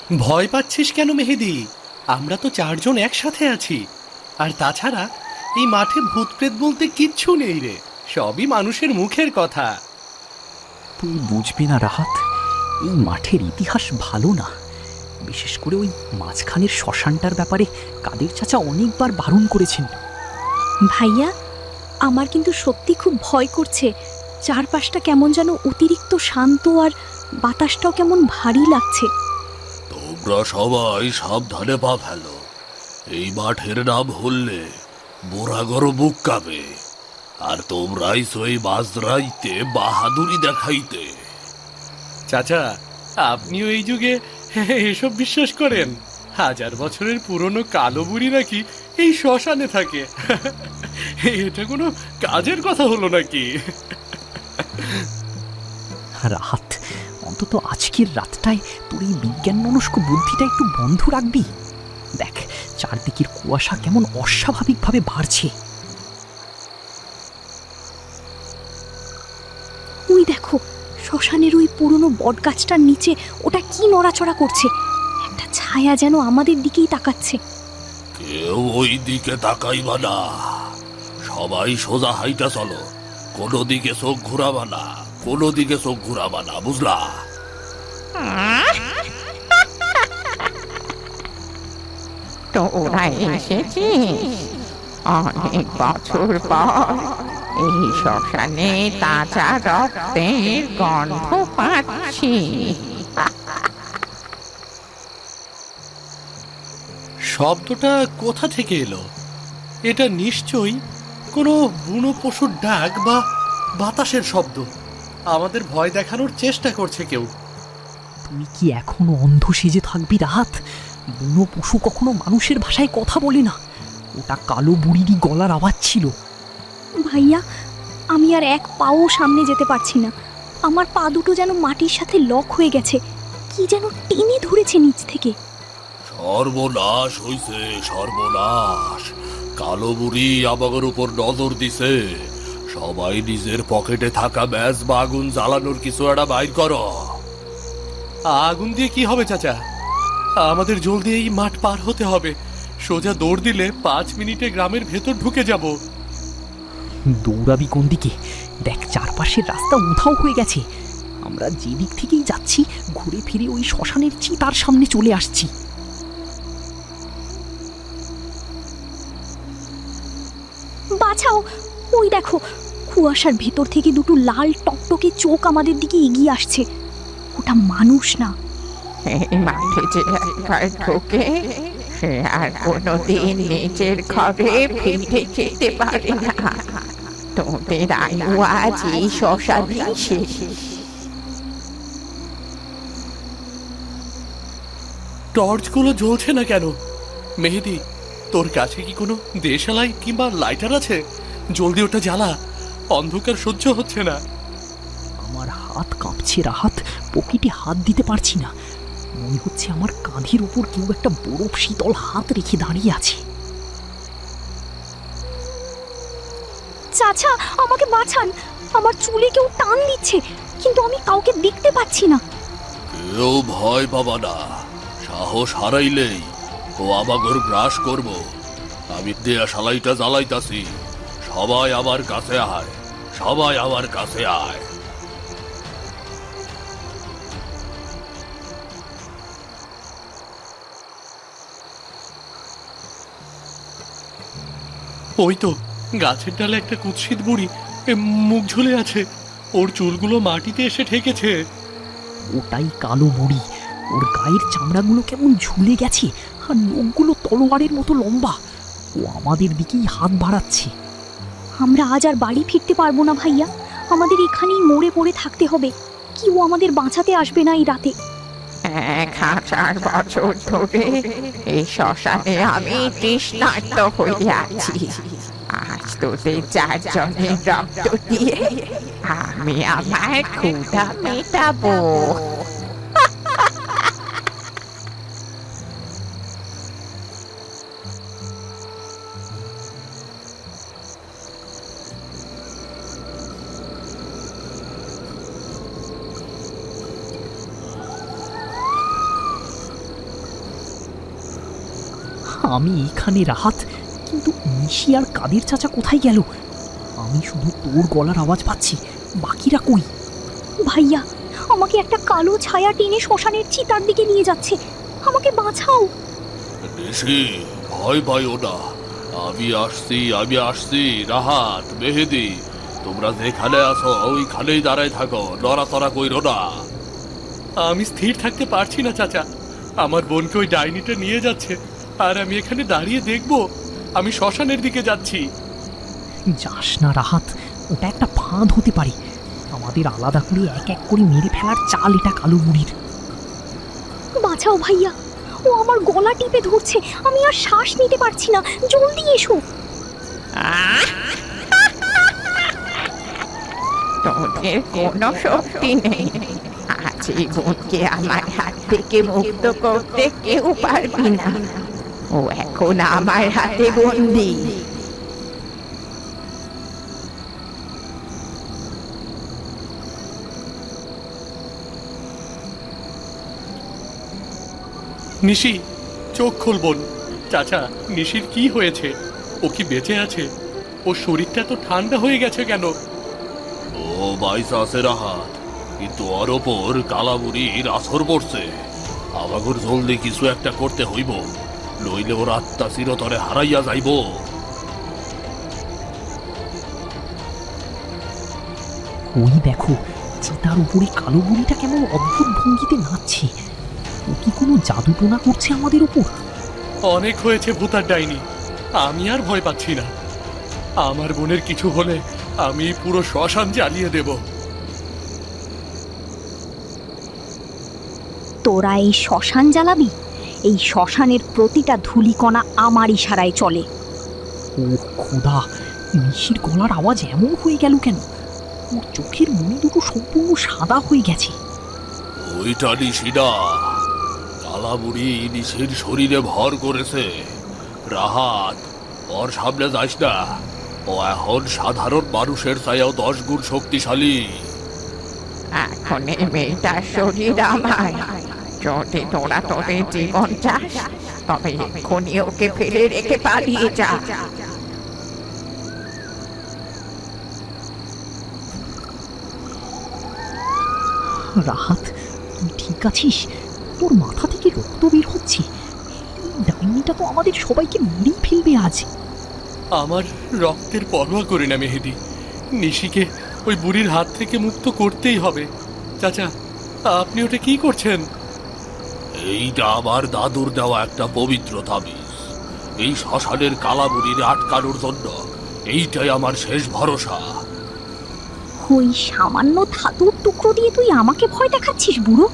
ভয় পাচ্ছিস কেন মেহেদি? আমরা তো চারজন একসাথে আছি। আর তাছাড়া এই মাঠে ভূত প্রেত বলতে কিচ্ছু নেই রে, সবই মানুষের মুখের কথা। তুই বুঝবি না রাহাত, এই মাঠের ইতিহাস ভালো না। বিশেষ করে ওই মাঝখানের শ্মশানটার ব্যাপারে কাদের চাচা অনেকবার বারণ করেছেন। ভাইয়া, আমার কিন্তু সত্যি খুব ভয় করছে। চারপাশটা কেমন যেন অতিরিক্ত শান্ত, আর বাতাসটাও কেমন ভারী লাগছে। তোমরা সবাই সাবধানে পা ফেলো। এই মাঠের নাম হলে বুড়াগড় বুক কাঁপে। আর তোমরাই সই মাঝরাইতে বাহাদুরি দেখাইতে। চাচা, আপনিও এই যুগে এসব বিশ্বাস করেন? 1000 বছরের পুরনো কালো বুড়ি নাকি এই শ্মশানে থাকে? এটা কোনো কাজের কথা হলো নাকি? রাহাত, অন্তত আজকের রাতটায় তোর এই বিজ্ঞান মনস্ক বুদ্ধিটা একটু বন্ধ রাখবি। দেখ, চারদিকের কুয়াশা কেমন অস্বাভাবিকভাবে বাড়ছে। ওই দেখো, শ্মশানের ওই পুরনো বটগাছটার নিচে ওটা কি নড়াচড়া করছে। একটা ছায়া যেন আমাদের দিকেই তাকাচ্ছে। কেউ ওই দিকে তাকাইবা না। সবাই সোজা হাইটা চলো। কোনো দিকে চোখ ঘুরাবা না, কোনো দিকে চোখ ঘুরাবা না, বুঝলা? তোরা এসেছিস অনেক বছর পর। এই শ্মশানে তাজা রক্তের গন্ধ পাচ্ছি। শব্দটা কোথা থেকে এলো? এটা নিশ্চয়ই কোনো বুনো পশুর ডাক বা বাতাসের শব্দ। আমাদের ভয় দেখানোর চেষ্টা করছে কেউ। তুই কি এখনো অন্ধ সেজে থাকবি রাহাত? বুনো পশু কখনো মানুষের ভাষায় কথা বলে না। ওটা কালো বুড়িরই গলার আওয়াজ ছিল। ভাইয়া, আমি আর এক পাও সামনে যেতে পারছি না। আমার পা দুটো যেন মাটির সাথে লক হয়ে গেছে। কি যেন টেনে ধরেছে নিচ থেকে। সর্বনাশ হইছে, সর্বনাশ। কালো বুড়ি আমাদের উপর নজর দিছে। সবাই নিজের পকেটে থাকা ম্যাচ বা আগুন জ্বালানোর কিছু একটা বাইর করো। আগুন দিয়ে কি হবে চাচা? আমাদের জলদি এই মাঠ পার হতে হবে। সোজা দৌড় দিলে 5 মিনিটে গ্রামের ভেতর ঢুকে যাব। দৌড়াবি কোন দিকে? দেখ, চারপাশের রাস্তা উধাও হয়ে গেছে। আমরা যেদিক থেকেই যাচ্ছি ঘুরে ফিরে ওই শ্মশানের চিতার সামনে চলে আসছি। বাঁচাও! ওই দেখো, কুয়াশার ভেতর থেকে দুটো লাল টকটকে চোখ আমাদের দিকে এগিয়ে আসছে। ওটা মানুষ না। এই মাঠে যে একবার ঢোকে সে আর কোনোদিন নিজের ঘরে ফিরে যেতে পারে না। তোদের আয়ু আজ এই শ্মশানে শেষ। টর্চগুলো জ্বলছে না কেন? মেহেদি, তোর কাছে কি কোনো দেশালাই কিংবা লাইটার আছে? জলদি ওটা জ্বালা, অন্ধকার সহ্য হচ্ছে না। আমার হাত কাঁপছে রাহাত, পকেটে হাত দিতে পারছি না। মনে হচ্ছে আমার কাঁধের উপর কেউ একটা বরফ শীতল হাত রেখে দাঁড়িয়ে আছে। চাচা, আমাকে বাঁচান! আমার চুলে কেউ টান দিচ্ছে, কিন্তু আমি কাউকে দেখতে পাচ্ছি না। কেউ ভয় পাবা না। সাহস হারাইলেই ও আমাগর গ্রাস করব। আমি দেয়া শালাইটা জ্বালাইতাছি। সবাই আমার কাছে আয়, সবাই আমার কাছে আয়। ওই তো গাছের ডালে একটা কুৎসিত বুড়ি মুখ ঝুলে আছে। ওর চুলগুলো মাটিতে এসে ঠেকেছে। ওটাই কালো বুড়ি। ওর গায়ের চামড়াগুলো কেমন ঝুলে গেছে, আর নখগুলো তলোয়ারের মতো লম্বা। ও আমাদের দিকেই হাত বাড়াচ্ছে। আমরা আজ আর বাড়ি ফিরতে পারবো না ভাইয়া। আমাদের এখানেই মরে পড়ে থাকতে হবে। কি ও আমাদের বাঁচাতে আসবে না এই রাতে? 1000 বছর ধরে এই শ্মশানে আমি তৃষ্ণার্ত হয়ে আছি। আজ তোদের চারজনের রক্ত দিয়ে আমি আমার ক্ষুধা মেটাবো। আমি এখানে রাহাত, কিন্তু নিশি আর কাদের চাচা কোথায় গেল? আমি শুধু তোর গলার আওয়াজ পাচ্ছি, বাকিরা কই? ভাইয়া, আমাকে একটা কালো ছায়া টেনে শ্মশানের চিতার দিকে নিয়ে যাচ্ছে। আমাকে বাঁচাও। নিশি, ভয় পাইও না। আমি আসছি। রাহাত, মেহেদি, তোমরা যেখানে আছো ওইখানেই দাঁড়ায় থাকো, নড়াচড়া কইরো না। আমি স্থির থাকতে পারছি না চাচা। আমার বোনকে ওই ডাইনিটা নিয়ে যাচ্ছে, আর আমি এখানে দাঁড়িয়ে দেখবো? আমি শ্মশানের দিকে যাচ্ছি। যাস না রাহাত, ওটা একটা ফাঁদ হতে পারে। আমাদের আলাদা করে এক এক করে মেরে ফেলার চাল এটা কালো বুড়ির। বাঁচাও ভাইয়া, ও আমার গলা টিপে ধরছে। আমি আর শ্বাস নিতে পারছি না। জলদি এসো। তোদের কোনো শক্তি নেই। আজ এই বোনকে আমার হাত থেকে মুক্ত করতে কেউ পারবি না। ও এখন আমার হাতে বন্দি। নিশি, চোখ খোল বোন। চাচা, নিশির কি হয়েছে? ও কি বেঁচে আছে? ওর শরীরটা তো ঠান্ডা হয়ে গেছে কেন? ও বাইসা আছে রাহাত, কিন্তু ওর ওপর কালাবুড়ির আসর পড়ছে। আমাগর জলদি কিছু একটা করতে হইব, নইলে ওর আত্মা চিরতরে হারাইয়া যাইব। ওই দেখো, চিতার উপরে কালো বুড়িটা কেমন অদ্ভুত ভঙ্গিতে নাচছে। ও কি কোনো জাদু টোনা করছে আমাদের উপর? অনেক হয়েছে ভূতার ডাইনি, আমি আর ভয় পাচ্ছি না। আমার বোনের কিছু হলে আমি পুরো শ্মশান জ্বালিয়ে দেব। তোরা এই শ্মশান জ্বালাবি? এই শ্মশানের প্রতিটা ধূলিকণা আমার ইশারায় চলে। ও খোদা, নিশির গলার আওয়াজ এমন হয়ে গেল কেন? ওর চোখের মনি দুটো সম্পূর্ণ সাদা হয়ে গেছে। ওইটা নিশি না, কালাবুড়ি নিশির শরীরে ভর করেছে। রাহাত, ওর সামনে যাস না। ও এখন সাধারণ মানুষের চাইও 10 গুণ শক্তিশালী। এখন এই মেয়েটার শরীর আমার। যদি তোরা তোদের জীবন চাস, তবে এক্ষুনি ওকে ফেলে রেখে পালিয়ে যা। রাহাত, তুই ঠিক আছিস? তোর মাথা থেকে রক্ত বের হচ্ছে। এই ডাইনিটা তো আমাদের সবাইকে মেরেই ফেলবে আজ। আমার রক্তের পরোয়া করি না মেহেদি। নিশিকে ওই বুড়ির হাত থেকে মুক্ত করতেই হবে। চাচা, আপনি ওটা কি করছেন? এইটা আমার দাদুর দেওয়া একটা পবিত্র তাবিজ। এই শ্মশানের কালাবুড়ির আটকানোর জন্য এইটাই আমার শেষ ভরসা। ওই সামান্য ধাতুর টুকরো দিয়ে তুই আমাকে ভয় দেখাচ্ছিস বুড়ো?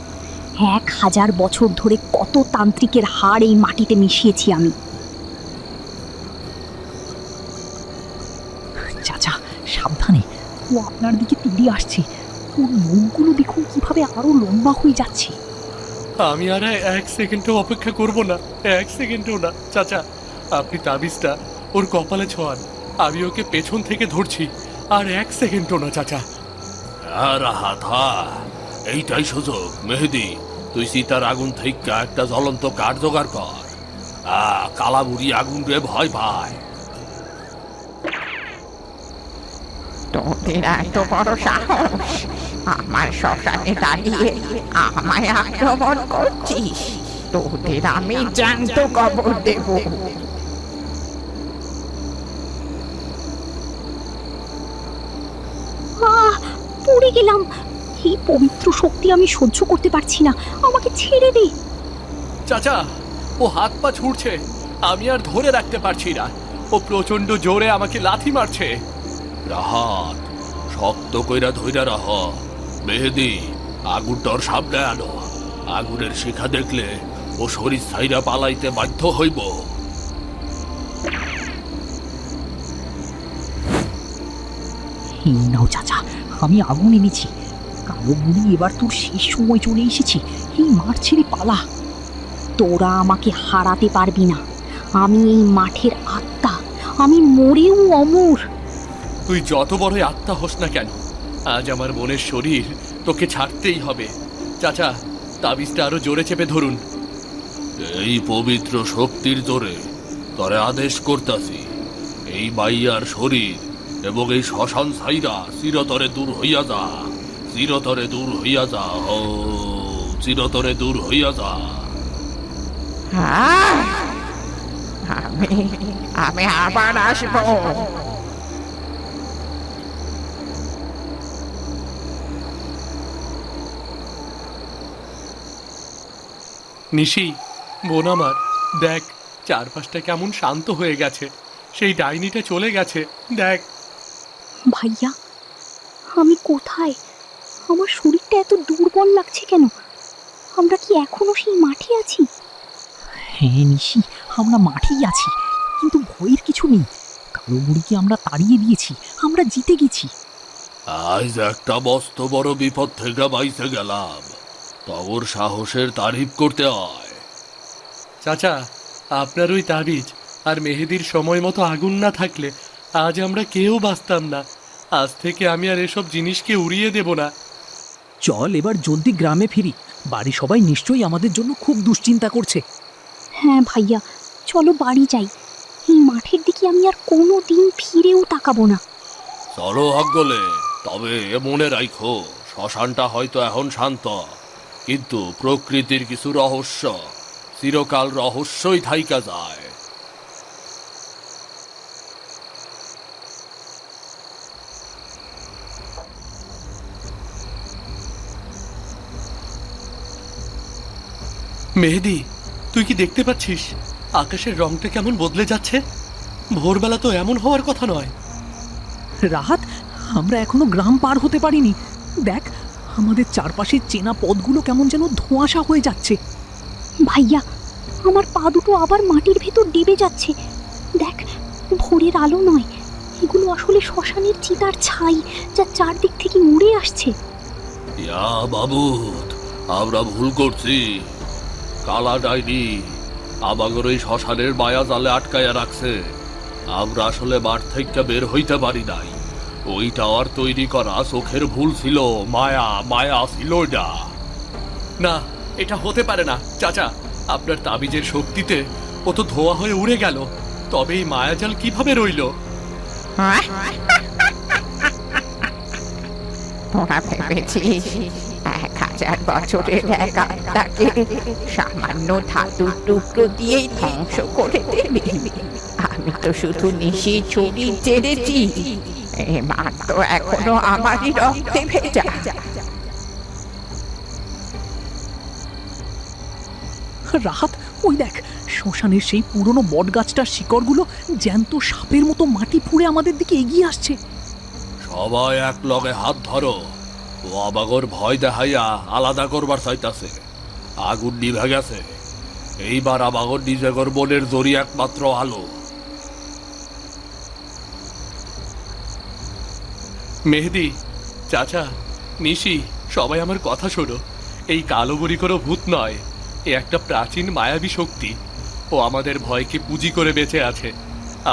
1000 বছর ধরে কত তান্ত্রিকের হাড় এই মাটিতে মিশিয়েছি আমি। চাচা, সাবধানে, ও আপনার দিকে তেড়ে আসছে। ওর মুখগুলো দেখুন কিভাবে আরো লম্বা হয়ে যাচ্ছে। আমি আর 1 সেকেন্ডও অপেক্ষা করব না, 1 সেকেন্ডও না। চাচা, আপনি তাবিজটা ওর কপালে ছোঁয়ান। আমি ওকে পেছন থেকে ধরছি, আর 1 সেকেন্ডও না চাচা। রাহাত, এইটাই সুযোগ। মেহেদি, তুই সীতার আগুন থেকে একটা জ্বলন্ত কাঠ জোগাড় কর। কালাবুড়ি আগুন রে ভয় পায়। তোদের এত বড় সাহস, আমার শ্মশানে দাঁড়িয়ে আমায় আক্রমণ করছিস? তোদের আমি জ্যান্ত কবর দেব। পড়ে গেলাম। এই পবিত্র শক্তি আমি সহ্য করতে পারছি না। আমাকে ছেড়ে দে। চাচা, ও হাত পা ছুটছে, আমি আর ধরে রাখতে পারছি না। ও প্রচন্ড জোরে আমাকে লাথি মারছে। রাহাত, শক্ত কইরা ধইরা রাহ। মেহেদি, আগুনটার সামনে আনো। আগুনের শিখা দেখলে ও শরীর ছাইরা পালাইতে বাধ্য হইব। এই নাও চাচা, আমি আগুন এনেছি। কালো বুড়ি, এবার তোর শেষ সময় চলে এসেছে। এই মাঠ ছেড়ে পালা। তোরা আমাকে হারাতে পারবি না। আমি এই মাঠের আত্মা। আমি মরেও অমর। তুই যত বড়ই আত্মা হোস না কেন, আজ আমার বোনের শরীর তোকে ছাড়তেই হবে। চাচা, তাবিজটা আরো জোরে চেপে ধরুন। এই পবিত্র শক্তির জোরে তরে আদেশ করতাছি, এই মাইয়ার শরীর এবং এই শ্মশান ছাইরা চিরতরে দূর হইয়া যা, চিরতরে দূর হইয়া যা, ও চিরতরে দূর হইয়া যা। হ্যাঁ, আমি আমি আবার আসবো। নিশি, বোন আমার, দেখ চারপাশটা কেমন শান্ত হয়ে গেছে। সেই ডাইনিটা চলে গেছে, দেখ। ভাইয়া, আমি কোথায়? আমার শরীরটা এত দুর্বল লাগছে কেন? আমরা কি এখনো সেই মাঠে আছি? হ্যাঁ নিশি, আমরা মাঠেই আছি, কিন্তু ভয়ের কিছু নেই। কালো বুড়িকে আমরা তাড়িয়ে দিয়েছি, আমরা জিতে গেছি। আজ একটা মস্ত বড় বিপদ থেকে বাইসে গেলাম, তগর সাহসের তারিফ করতে হয়। চাচা, আপনার ওই তাবিজ আর মেহেদির সময় মতো আগুন না থাকলে আজ আমরা কেউ বাঁচতাম না। আজ থেকে আমি আর এসব জিনিসকে উড়িয়ে দেব না। চল এবার জলদি গ্রামে ফিরি, বাড়ি সবাই নিশ্চয়ই আমাদের জন্য খুব দুশ্চিন্তা করছে। হ্যাঁ ভাইয়া, চলো বাড়ি যাই। এই মাঠের দিকে আমি আর কোনো দিন ফিরেও তাকাবো না। চলো হাগলে, তবে মনে রাখো শ্মশানটা হয়তো এখন শান্ত, কিন্তু প্রকৃতির কিছু রহস্য চিরকাল রহস্যই থাইকা যায়। মেহেদি, তুই কি দেখতে পাচ্ছিস আকাশের রংটা কেমন বদলে যাচ্ছে? ভোরবেলা তো এমন হওয়ার কথা নয়। রাহাত, আমরা এখনো গ্রাম পার হতে পারিনি। দেখ, আমাদের চারপাশের চেনা পথগুলো কেমন যেন ধোঁয়াশা হয়ে যাচ্ছে। ভাইয়া, আমার পা দুটো আবার মাটির ভেতর ডেবে যাচ্ছে। দেখ, ভোরের আলো নয়, এগুলো আসলে শ্মশানের চিতার ছাই, যা চারদিক থেকে উড়ে আসছে। ইয়া বাবুত, আমরা ভুল করছি। কালা ডাইনি আমাদের ওই শ্মশানের মায়া জালে আটকায়া রাখছে। আমরা আসলে মাঠ থেকে বের হইতে পারি নাই। ওই টাওয়ার তৈরি করা চোখের ভুল ছিল, মায়া মায়া ছিল না। না, এটা হতে পারে না চাচা। আপনার তাবিজের শক্তিতে ও তো ধোয়া হয়ে উড়ে গেল, তবে এই মায়াজাল কিভাবে রইল? তোরা ভেবেছিস 1000 বছরের এক আত্মাকে সামান্য ধাতুর টুকরো দিয়েই ধ্বংস করে দেবে? আমি তো শুধু নিশি ছুরি চেড়েছি, এ মাঠ তো এখনো আমারই রক্তে ভেজা। রাহাত, ওই দেখ, শ্মশানের সেই পুরনো বট গাছটার শিকড়গুলো জ্যান্ত সাপের মতো মাটি ফুঁড়ে আমাদের দিকে এগিয়ে আসছে। সবাই এক লগে হাত ধরো। ও আবাগর ভয় দেখাইয়া আলাদা করবার চাইতাছে। আগুন নিভে গেছে, এইবার আবাগর নিজেগর মনের জড়ি একমাত্র আলো। মেহেদি, চাচা, নিশি, সবাই আমার কথা শোনো। এই কালো বুড়ি কোনো ভূত নয়, এ একটা প্রাচীন মায়াবী শক্তি। ও আমাদের ভয়কে পুঁজি করে বেঁচে আছে।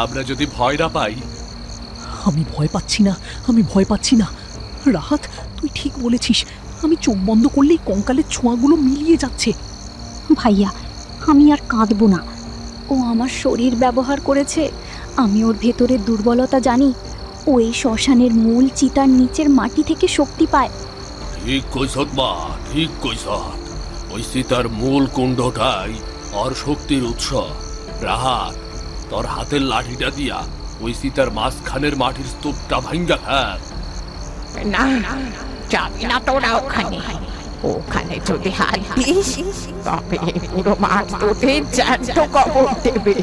আমরা যদি ভয় না পাই। আমি ভয় পাচ্ছি না, আমি ভয় পাচ্ছি না। রাহাত, তুই ঠিক বলেছিস, আমি চোখ বন্ধ করলেই কঙ্কালের ছোঁয়াগুলো মিলিয়ে যাচ্ছে। ভাইয়া, আমি আর কাঁদবো না। ও আমার শরীর ব্যবহার করেছে, আমি ওর ভেতরের দুর্বলতা জানি। ও এই শ্মশানের মূল চিতার নিচের মাটি থেকে শক্তি পায়। ঠিক কইছত মা, ঠিক কইছত। ওই সীতার মূল কুণ্ডটাই আর শক্তির উৎস। রাহাত, তোর হাতের লাঠিটা দিয়া ওই সীতার মাঝখানের মাটির স্তূপটা ভাঙ্গা ফেল। না, যাবি না তোরা ওখানে। ওখানে যদি হাত দিস তবে পুরো মাঠ তোদের জ্যান্ত কবর দেবে।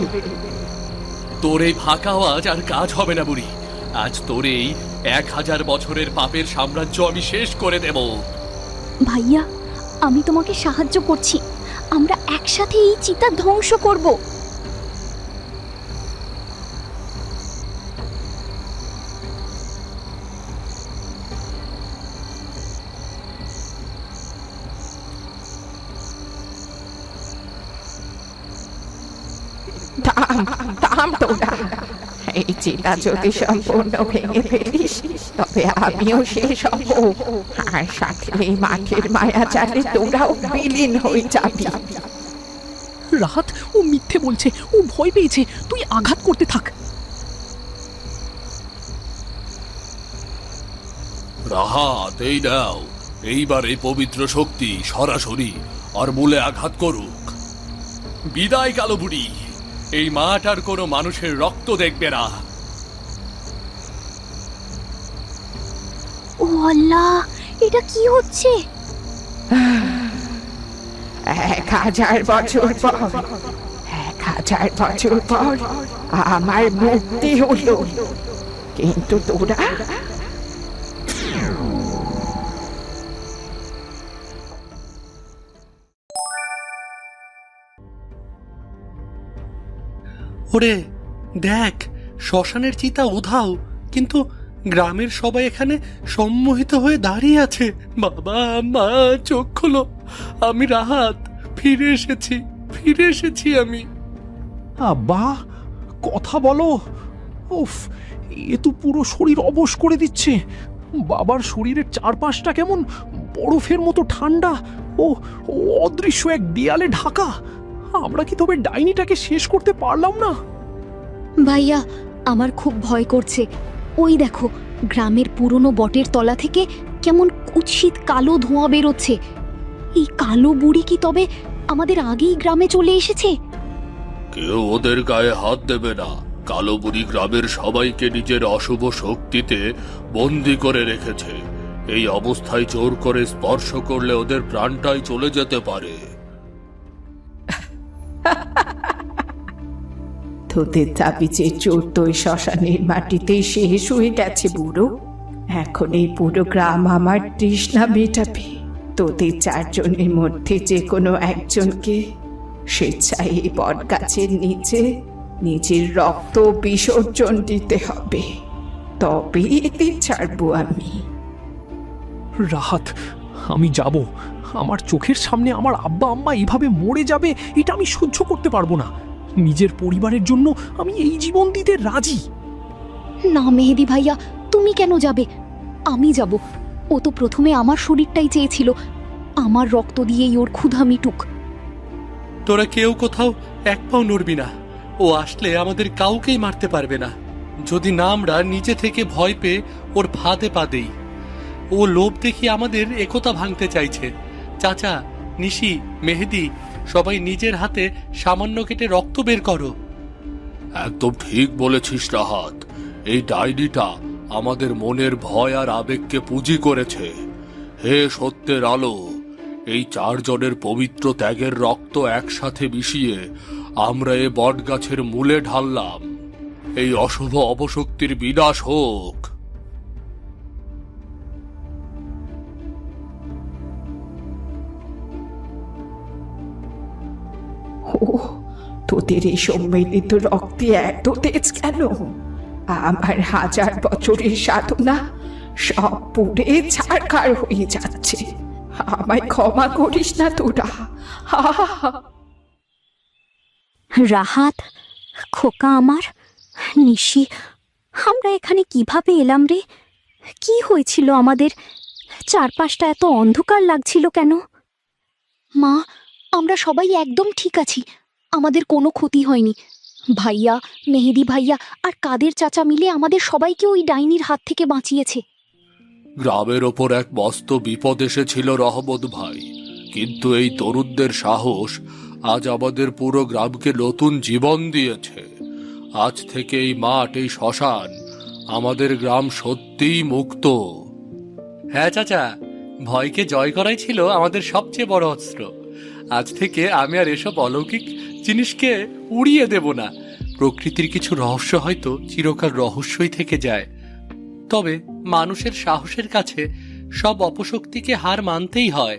তোর এই ফাঁকা আওয়াজ আর কাজ হবে না বুড়ি। আজ তোর এই 1000 বছরের পাপের সাম্রাজ্য আমি শেষ করে দেব। ভাইয়া, আমি তোমাকে সাহায্য করছি। আমরা একসাথে এই চিতা ধ্বংস করব। থাম, থাম তোরা। এই চিতা যদি সম্পূর্ণ ভেঙে ফেলিস তবে আমিও শেষ হব, আর সাথে এই মাঠের মায়া জালে তোরাও বিলীন হয়ে যাবি। রাহাত, ও মিথ্যে বলছে, ও ভয় পেয়েছে, তুই আঘাত করতে থাক। রাহাত, এই নাও, এইবার এই পবিত্র শক্তি সরাসরি আর মূলে আঘাত করুক। বিদায় কালো বুড়ি, এই মাঠ আর কোনো মানুষের রক্ত দেখবে না। ও আল্লাহ, এটা কি হচ্ছে? 1000 বছর পর, 1000 বছর পর আমার মুক্তি হলো, কিন্তু তোরা ওরে দেখ, শ্মশানের চিতা উধাও, কিন্তু গ্রামের সবাই এখানে সম্মোহিত হয়ে দাঁড়িয়ে আছে। বাবা, মা, চোখ খোলো, আমি রাহাত, ফিরে এসেছি, ফিরে এসেছি আমি। বাহ, কথা বলো। উফ, এ তো পুরো শরীর অবশ করে দিচ্ছে। বাবার শরীরের চারপাশটা কেমন বরফের মতো ঠান্ডা ও ও অদৃশ্য এক দেয়ালে ঢাকা। আমরা কি তবে ডাইনিটাকে শেষ করতে পারলাম না? ভাইয়া, আমার খুব ভয় করছে। ওই দেখো, গ্রামের পুরনো বটের তলা থেকে কেমন কুৎসিত কালো ধোঁয়া বেরোচ্ছে। এই কালো বুড়ি কি তবে আমাদের আগেই গ্রামে চলে এসেছে? কেউ ওদের গায়ে হাত দেবে না। কালো বুড়ি গ্রামের সবাইকে নিজের অশুভ শক্তিতে বন্দি করে রেখেছে। এই অবস্থায় জোর করে স্পর্শ করলে ওদের প্রাণটাই চলে যেতে পারে। তোদের তাবিজের জোর তো ওই শ্মশানের মাটিতেই শেষ হয়ে গেছে বুড়ো। এখন এই পুরো গ্রাম আমার তৃষ্ণা মেটাবে। তোদের 4 জনের মধ্যে যে কোনো একজনকে স্বেচ্ছায় এই বট গাছের নিচে নিজের রক্ত বিসর্জন দিতে হবে, তবেই এদের ছাড়বো আমি। রাহাত, আমি যাব। আমার চোখের সামনে আমার আব্বা আম্মা এইভাবে মরে যাবে, এটা আমি সহ্য করতে পারবো না। নিজের পরিবারের জন্য আমি এই জীবন দিতে রাজি। না মেহেদি ভাইয়া, তুমি কেন যাবে? আমি যাব। ও তো প্রথমে আমার শরীরটাই চেয়েছিল, আমার রক্ত দিয়েই ওর ক্ষুধা মিটুক। তোরা কেউ কোথাও এক পাও নড়বি না। ও আসলে আমাদের কাউকেই মারতে পারবে না, যদি না আমরা নিজে থেকে ভয় পেয়ে ওর ফাঁদে পা দেই। ও লোভ দেখিয়ে আমাদের একতা ভাঙতে চাইছে। চাচা, নিশি, মেহেদি, সবাই নিজের হাতে সামান্য কেটে রক্ত বের করো। একদম ঠিক বলেছিস রাহাত। এই ডাইনিটা আমাদের মনের ভয় আর আবেগকে পুঁজি করেছে। হে সত্যের আলো, এই 4 জনের পবিত্র ত্যাগের রক্ত একসাথে মিশিয়ে আমরা এ বটগাছের মূলে ঢাললাম। এই অশুভ অপশক্তির বিনাশ হোক। ও, তোদের এই সম্মিলিত রক্তে এত তেজ কেন? আমার 1000 বছরের সাধনা সব পুড়ে ছারখার হয়ে যাচ্ছে। আমায় ক্ষমা করিস না তোরা। রাহাত, খোকা আমার, নিশি, আমরা এখানে কিভাবে এলাম রে? কি হয়েছিল আমাদের? চারপাশটা এত অন্ধকার লাগছিল কেন? মা, আমরা সবাই একদম ঠিক আছি, আমাদের কোনো ক্ষতি হয়নি। ভাইয়া, মেহেদি ভাইয়া আর কাদের চাচা মিলে আমাদের সবাইকে ওই ডাইনির হাত থেকে বাঁচিয়েছে। গ্রামের ওপর এক মস্ত বিপদ এসেছিল রহমত ভাই, কিন্তু এই তরুণদের সাহস আজ আমাদের পুরো গ্রামকে নতুন জীবন দিয়েছে। আজ থেকে এই মাঠ, এই শ্মশান, আমাদের গ্রাম সত্যিই মুক্ত। হ্যাঁ চাচা, ভয়কে জয় করাই ছিল আমাদের সবচেয়ে বড় অস্ত্র। আজ থেকে আমি আর এসব অলৌকিক জিনিসকে উড়িয়ে দেব না। প্রকৃতির কিছু রহস্য হয়তো চিরকাল রহস্যই থেকে যায়, তবে মানুষের সাহসের কাছে সব অপশক্তিকে হার মানতেই হয়।